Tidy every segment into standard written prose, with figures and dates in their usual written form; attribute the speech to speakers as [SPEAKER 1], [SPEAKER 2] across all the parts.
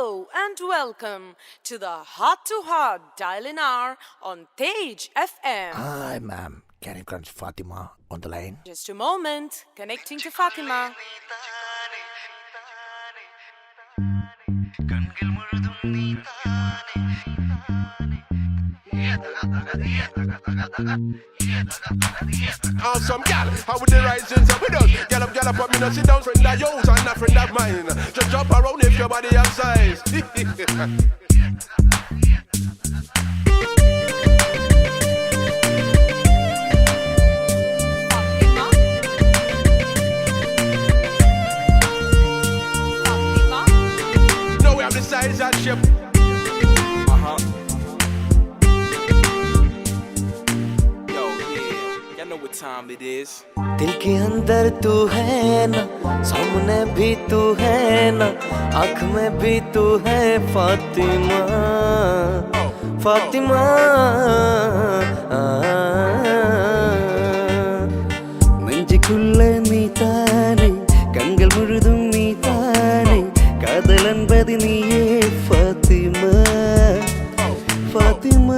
[SPEAKER 1] Hello and welcome to the Heart to Heart Dial-In Hour on Tej FM.
[SPEAKER 2] Hi, ma'am. Can you connect Fatima on the line?
[SPEAKER 1] Just a moment, connecting to Fatima.
[SPEAKER 3] Awesome gal, how would the rising up with us? Gal up, but me no sit down, friend of yours and not friend of mine. Just jump around if your body has size. Now we have the size and shape.
[SPEAKER 4] Time it is.
[SPEAKER 5] दिल के अंदर तू है ना, सामने भी तू है ना, आँख में भी तू है फातिमा, फातिमा। നെഞ്ചുക്കുള്ള നീ താനെ, കൺകൾ മുഴുതും നീ താനെ, കാതൽ അൻപത് നീയേ ഫാത്തിമ, ഫാത്തിമ.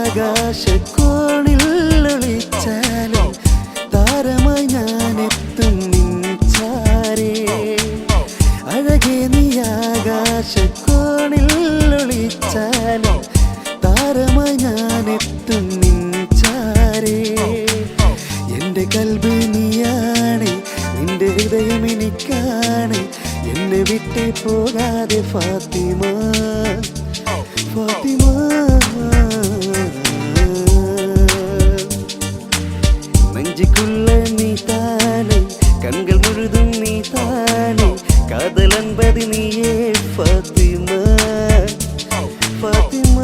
[SPEAKER 5] ആകാശക്കോണിൽ ഒളിച്ചാലും താരമായി ഞാനെത്തും നിൻചാരേ. അഴകേ നീ ആകാശക്കോണിൽ ഒളിച്ചാലും താരമായി ഞാനെത്തും നിൻചാരേ. എൻ്റെ കൽബ് നീയാണ്, നിന്റെ ഹൃദയം എനിക്കാണ്, എന്നെ വിട്ടേ പോകാതെ ഫാത്തിമ, ഫാത്തിമ. നെഞ്ചുക്കുള്ള നീ താനെ, കൺകൾ മുഴുതും നീ താനെ, കാതൽ അൻപത് നീയേ ഫാത്തിമ, ഫാത്തിമ.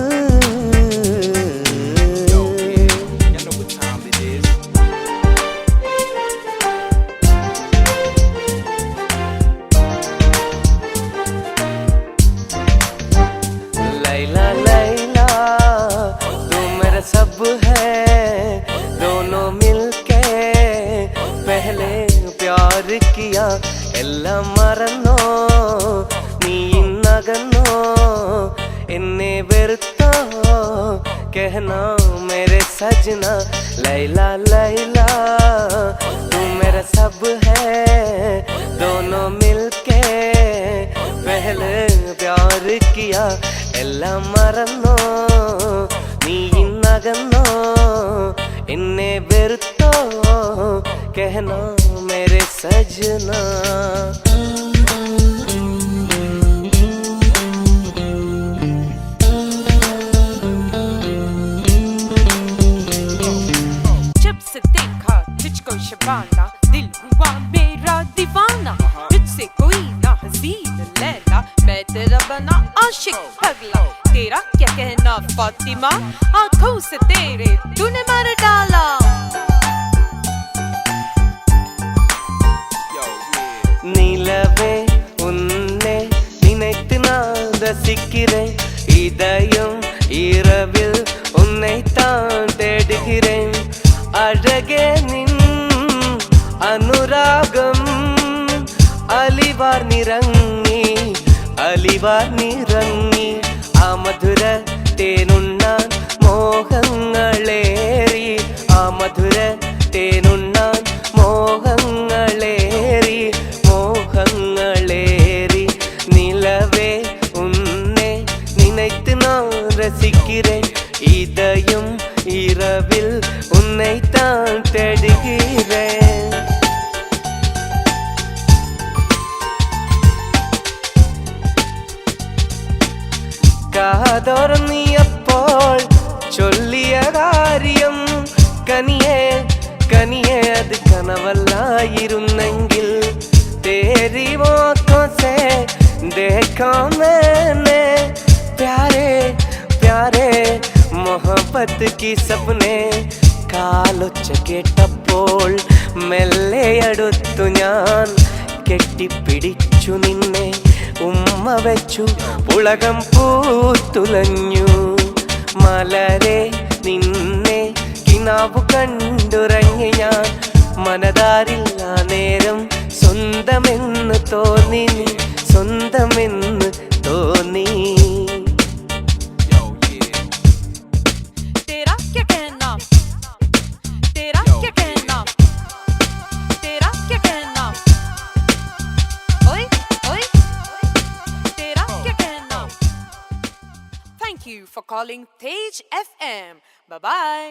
[SPEAKER 5] लैला लैला तू मेरा सब है, दोनों मिलके पहले प्यार किया, എല്ലാം മറന്നോ നീ ഇന്നകന്നോ, എന്നെ വെറുത്തോ कहना मेरे सजना. लैला लैला तू मेरा सब है, दोनों मिलके पहले प्यार किया, എല്ലാം മറന്നോ നീ ഇന്നകന്നോ, എന്നെ വെറുത്തോ कहना मेरे सजना.
[SPEAKER 1] जब से देखा तुझको शबाना, दिल हुआ मेरा दीवाना, तुझसे कोई ना हसीन लैला, मैं तेरा बना आशिक पगला. तेरा क्या कहना फातिमा, आंखों से तेरे तूने मार डाला.
[SPEAKER 5] நிலவே உன்னை நினைத்து நான் ரசிக்கிறேன், இதயம் இரவில் உன்னைத்தான் தேடுகிறேன். அழகே நின் അനുരാഗം അലിവാർ നിറങ്ങി, അലിവാർ നിറങ്ങി. ആ മധുര തേനുണ്ണാൻ മോഹങ്ങളേറി, ആ മധുര തേനുണ്ണാൻ മോഹങ്ങളേറി, മോഹങ്ങളേറി. നിലവേ ഉന്നെ നിனைத்து நான் ரசிக்கிறேன், இதயம் இரவில் உன்னைத்தான் தேடுகிறேன். കാതോർന്നിയപ്പോൾ ചൊല്ലിയ കാര്യം കനിയേ കനിയേ അത് കനവല്ലായിരുന്നെങ്കിൽ, तेरी आँखों से देखा मैंने प्यारे प्यारे मोहब्बत की सपने. കാലൊച്ച കേട്ടപ്പോൾ മെല്ലെ അടുത്തു ഞാൻ കെട്ടിപ്പിടിച്ചു നിന്നെ, ഉമ്മ വെച്ചു ഉലകം പൂത്തുലഞ്ഞു മലരെ നിന്നെ കിനാവു കണ്ടുറങ്ങി ഞാൻ മനതാരില്ല നേരം സ്വന്തമെന്ന് തോന്നി നീ സ്വന്തമെന്ന് തോന്നി
[SPEAKER 4] Yo, yeah.
[SPEAKER 1] तेरा क्या कहना तेरा क्या कहना तेरा क्या कहना ओए ओए तेरा क्या कहना Thank you for calling Tej FM. Bye bye.